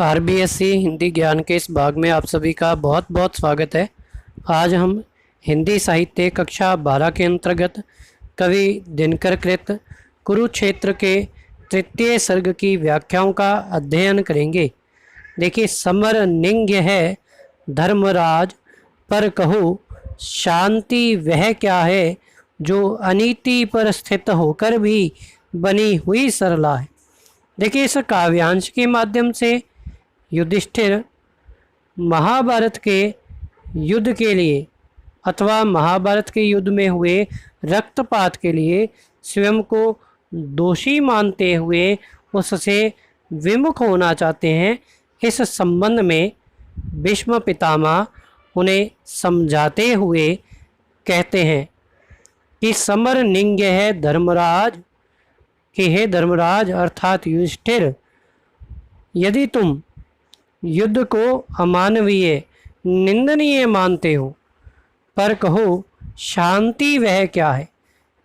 RBSC Hindi ज्ञान के इस भाग में आप सभी का बहुत बहुत स्वागत है। आज हम हिंदी साहित्य कक्षा 12 के अंतर्गत कवि दिनकर कृत कुरुक्षेत्र के तृतीय सर्ग की व्याख्याओं का अध्ययन करेंगे। देखिए, समर निंग्य है धर्मराज, पर कहो शांति वह क्या है जो अनीति पर स्थित होकर भी बनी हुई सरला है। देखिए, इस काव्यांश के माध्यम से युधिष्ठिर महाभारत के युद्ध के लिए अथवा महाभारत के युद्ध में हुए रक्तपात के लिए स्वयं को दोषी मानते हुए उससे विमुख होना चाहते हैं। इस संबंध में भीष्म पितामह उन्हें समझाते हुए कहते हैं कि समर निंग्य है धर्मराज, कि हे धर्मराज अर्थात युधिष्ठिर, यदि तुम युद्ध को अमानवीय निंदनीय मानते हो, पर कहो शांति वह क्या है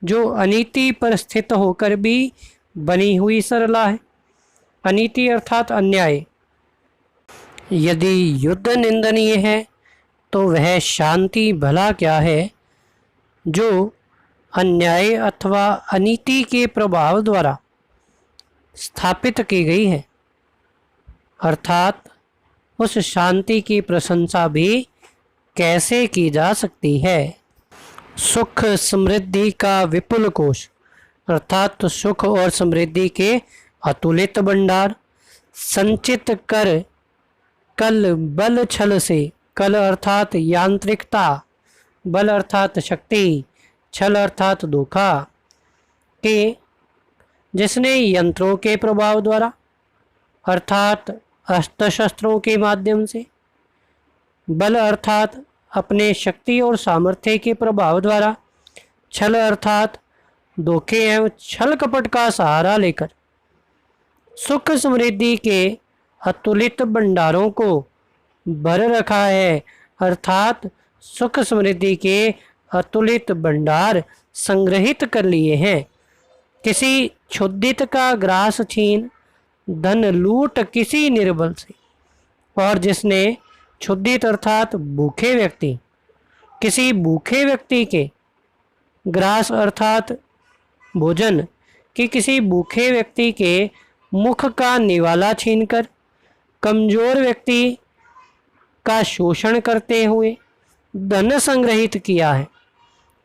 जो अनीति पर स्थित होकर भी बनी हुई सरला है। अनीति अर्थात अन्याय। यदि युद्ध निंदनीय है तो वह शांति भला क्या है जो अन्याय अथवा अनीति के प्रभाव द्वारा स्थापित की गई है। अर्थात उस शांति की प्रशंसा भी कैसे की जा सकती है। सुख समृद्धि का विपुल कोश अर्थात तो सुख और समृद्धि के अतुलित भंडार संचित कर कल बल छल से, कल अर्थात यांत्रिकता, बल अर्थात शक्ति, छल अर्थात धोखा, के जिसने यंत्रों के प्रभाव द्वारा अर्थात अस्त्र शस्त्रों के माध्यम से, बल अर्थात अपने शक्ति और सामर्थ्य के प्रभाव द्वारा, छल अर्थात धोखे एवं छल कपट का सहारा लेकर सुख समृद्धि के अतुलित भंडारों को भर रखा है। अर्थात सुख समृद्धि के अतुलित भंडार संग्रहित कर लिए हैं। किसी क्षुधित का ग्रास छीन धन लूट किसी निर्बल से, और जिसने क्षुधित अर्थात भूखे व्यक्ति, किसी भूखे व्यक्ति के ग्रास अर्थात भोजन, कि किसी भूखे व्यक्ति के मुख का निवाला छीनकर कमजोर व्यक्ति का शोषण करते हुए धन संग्रहित किया है,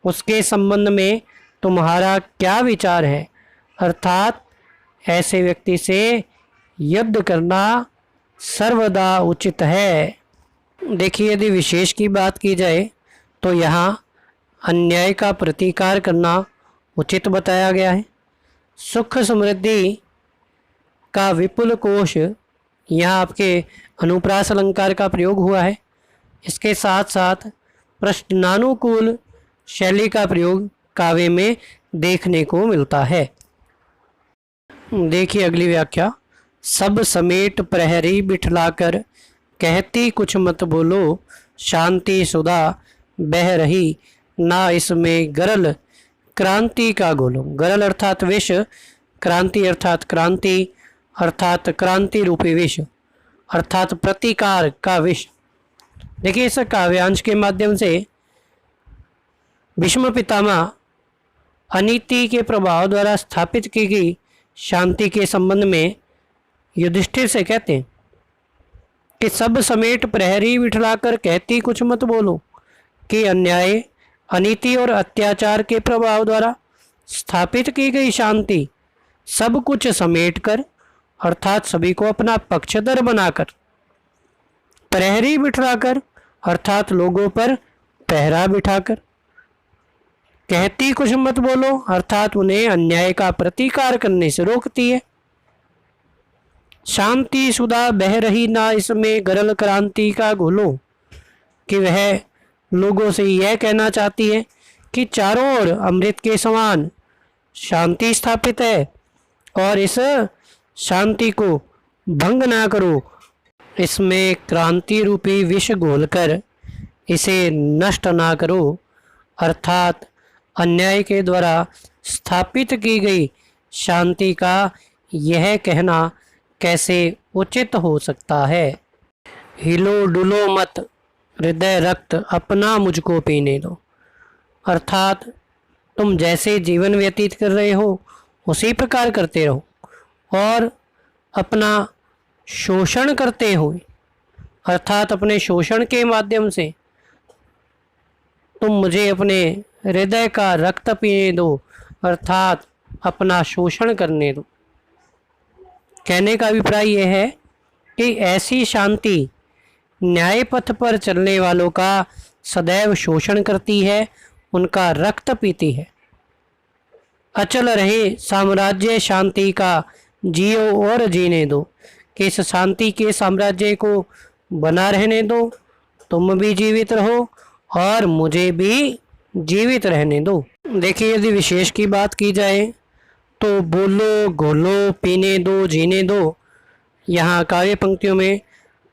उसके संबंध में तुम्हारा क्या विचार है। अर्थात ऐसे व्यक्ति से युद्ध करना सर्वदा उचित है। देखिए, यदि विशेष की बात की जाए तो यहाँ अन्याय का प्रतिकार करना उचित बताया गया है। सुख समृद्धि का विपुल कोश, यहाँ आपके अनुप्रास अलंकार का प्रयोग हुआ है। इसके साथ साथ प्रश्नानुकूल शैली का प्रयोग काव्य में देखने को मिलता है। देखिए अगली व्याख्या। सब समेट प्रहरी बिठलाकर कहती कुछ मत बोलो, शांति सुधा बह रही ना इसमें गरल क्रांति का गोलो। गरल अर्थात विष, क्रांति अर्थात क्रांति, अर्थात क्रांति रूपी विष, अर्थात प्रतिकार का विष। देखिए, इस काव्यांश के माध्यम से भीष्म पितामह अनीति के प्रभाव द्वारा स्थापित की गई शांति के संबंध में युधिष्ठिर से कहते हैं कि सब समेट प्रहरी बिठलाकर कहती कुछ मत बोलो, कि अन्याय अनीति और अत्याचार के प्रभाव द्वारा स्थापित की गई शांति सब कुछ समेट कर अर्थात सभी को अपना पक्षधर बनाकर, प्रहरी बिठलाकर अर्थात लोगों पर पहरा बिठाकर, कहती कुछ मत बोलो अर्थात उन्हें अन्याय का प्रतिकार करने से रोकती है। शांति सुधा बह रही ना इसमें गरल क्रांति का घोलो, कि वह लोगों से यह कहना चाहती है कि चारों ओर अमृत के समान शांति स्थापित है और इस शांति को भंग ना करो, इसमें क्रांति रूपी विष घोलकर इसे नष्ट ना करो। अर्थात अन्याय के द्वारा स्थापित की गई शांति का यह कहना कैसे उचित हो सकता है। हिलो डुलो मत, हृदय रक्त अपना मुझको पीने दो। अर्थात तुम जैसे जीवन व्यतीत कर रहे हो उसी प्रकार करते रहो और अपना शोषण करते हुए, अर्थात अपने शोषण के माध्यम से तुम मुझे अपने हृदय का रक्त पीने दो, अर्थात अपना शोषण करने दो। कहने का अभिप्राय यह है कि ऐसी शांति न्याय पथ पर चलने वालों का सदैव शोषण करती है, उनका रक्त पीती है। अचल रहे साम्राज्य शांति का, जियो और जीने दो, कि इस शांति के साम्राज्य को बना रहने दो, तुम भी जीवित रहो और मुझे भी जीवित रहने दो। देखिए, यदि विशेष की बात की जाए तो बोलो घोलो पीने दो जीने दो, यहाँ काव्य पंक्तियों में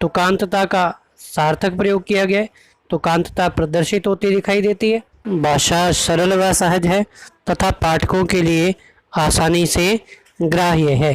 तुकांतता का सार्थक प्रयोग किया गया है। तुकांतता प्रदर्शित होती दिखाई देती है। भाषा सरल व सहज है तथा पाठकों के लिए आसानी से ग्राह्य है।